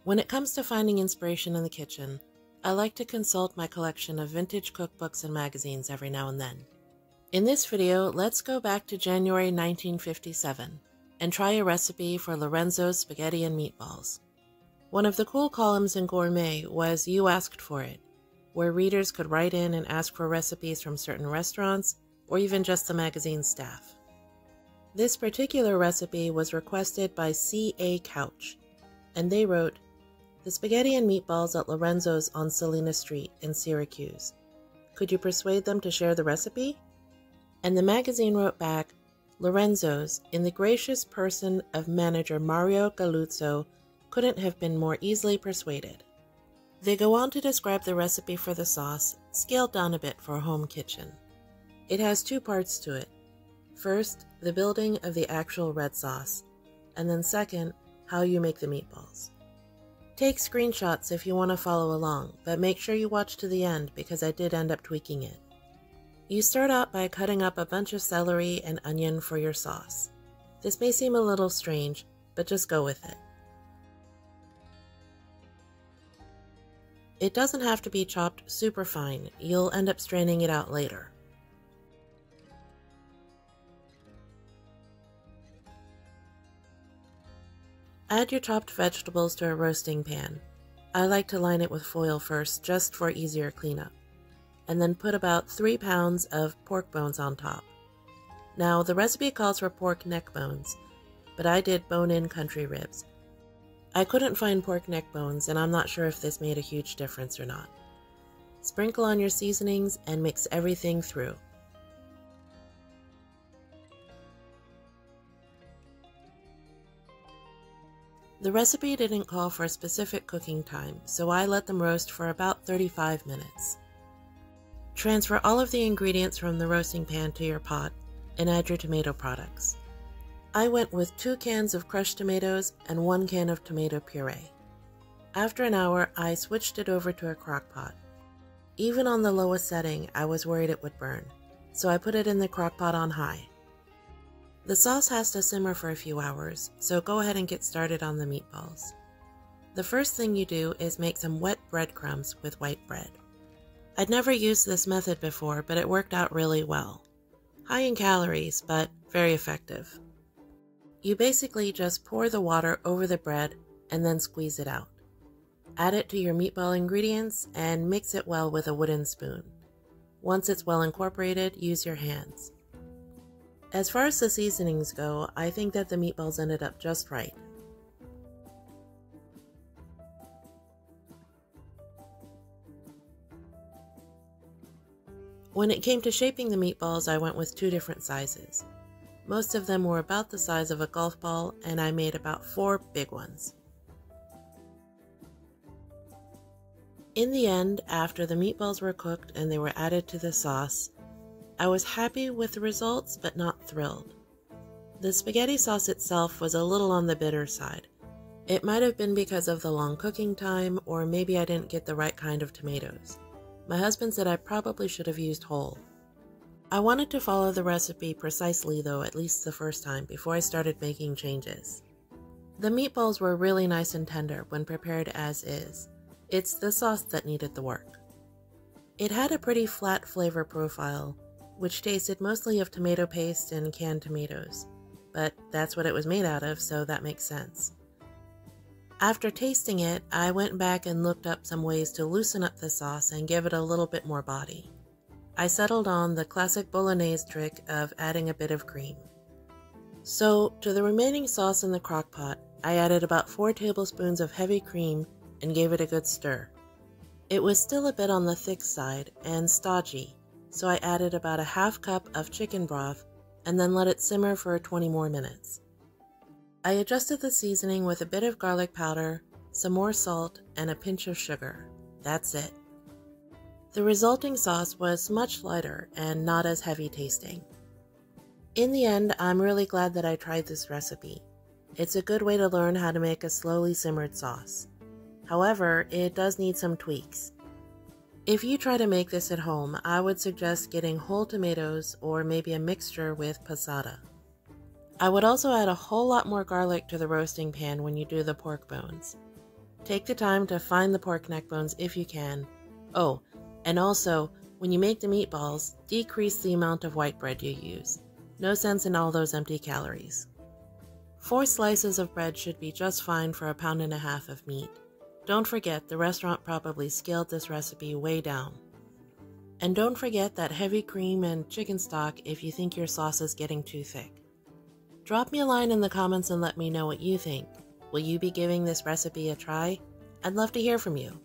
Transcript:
When it comes to finding inspiration in the kitchen, I like to consult my collection of vintage cookbooks and magazines every now and then. In this video, let's go back to January 1957 and try a recipe for Lorenzo's spaghetti and meatballs. One of the cool columns in Gourmet was You Asked For It, where readers could write in and ask for recipes from certain restaurants or even just the magazine staff. This particular recipe was requested by C.A. Couch, and they wrote, "The spaghetti and meatballs at Lorenzo's on Salina Street in Syracuse. Could you persuade them to share the recipe?" And the magazine wrote back, "Lorenzo's, in the gracious person of manager Mario Galuzzo, couldn't have been more easily persuaded." They go on to describe the recipe for the sauce, scaled down a bit for a home kitchen. It has two parts to it. First, the building of the actual red sauce, and then second, how you make the meatballs. Take screenshots if you want to follow along, but make sure you watch to the end because I did end up tweaking it. You start out by cutting up a bunch of celery and onion for your sauce. This may seem a little strange, but just go with it. It doesn't have to be chopped super fine, you'll end up straining it out later. Add your chopped vegetables to a roasting pan. I like to line it with foil first, just for easier cleanup. And then put about 3 pounds of pork bones on top. Now, the recipe calls for pork neck bones, but I did bone-in country ribs. I couldn't find pork neck bones, and I'm not sure if this made a huge difference or not. Sprinkle on your seasonings and mix everything through. The recipe didn't call for a specific cooking time, so I let them roast for about 35 minutes. Transfer all of the ingredients from the roasting pan to your pot and add your tomato products. I went with 2 cans of crushed tomatoes and 1 can of tomato puree. After an hour, I switched it over to a crock pot. Even on the lowest setting, I was worried it would burn, so I put it in the crock pot on high. The sauce has to simmer for a few hours, so go ahead and get started on the meatballs. The first thing you do is make some wet breadcrumbs with white bread. I'd never used this method before, but it worked out really well. High in calories, but very effective. You basically just pour the water over the bread and then squeeze it out. Add it to your meatball ingredients and mix it well with a wooden spoon. Once it's well incorporated, use your hands. As far as the seasonings go, I think that the meatballs ended up just right. When it came to shaping the meatballs, I went with 2 different sizes. Most of them were about the size of a golf ball, and I made about 4 big ones. In the end, after the meatballs were cooked and they were added to the sauce, I was happy with the results, but not thrilled. The spaghetti sauce itself was a little on the bitter side. It might have been because of the long cooking time, or maybe I didn't get the right kind of tomatoes. My husband said I probably should have used whole. I wanted to follow the recipe precisely though, at least the first time, before I started making changes. The meatballs were really nice and tender when prepared as is. It's the sauce that needed the work. It had a pretty flat flavor profile, which tasted mostly of tomato paste and canned tomatoes, but that's what it was made out of, so that makes sense. After tasting it, I went back and looked up some ways to loosen up the sauce and give it a little bit more body. I settled on the classic bolognese trick of adding a bit of cream. So, to the remaining sauce in the crock pot, I added about 4 tablespoons of heavy cream and gave it a good stir. It was still a bit on the thick side and stodgy, so I added about a half cup of chicken broth and then let it simmer for 20 more minutes. I adjusted the seasoning with a bit of garlic powder, some more salt, and a pinch of sugar. That's it. The resulting sauce was much lighter and not as heavy tasting. In the end, I'm really glad that I tried this recipe. It's a good way to learn how to make a slowly simmered sauce. However, it does need some tweaks. If you try to make this at home, I would suggest getting whole tomatoes or maybe a mixture with passata. I would also add a whole lot more garlic to the roasting pan when you do the pork bones. Take the time to find the pork neck bones if you can. Oh, and also, when you make the meatballs, decrease the amount of white bread you use. No sense in all those empty calories. 4 slices of bread should be just fine for 1.5 pounds of meat. Don't forget, the restaurant probably scaled this recipe way down. And don't forget that heavy cream and chicken stock if you think your sauce is getting too thick. Drop me a line in the comments and let me know what you think. Will you be giving this recipe a try? I'd love to hear from you.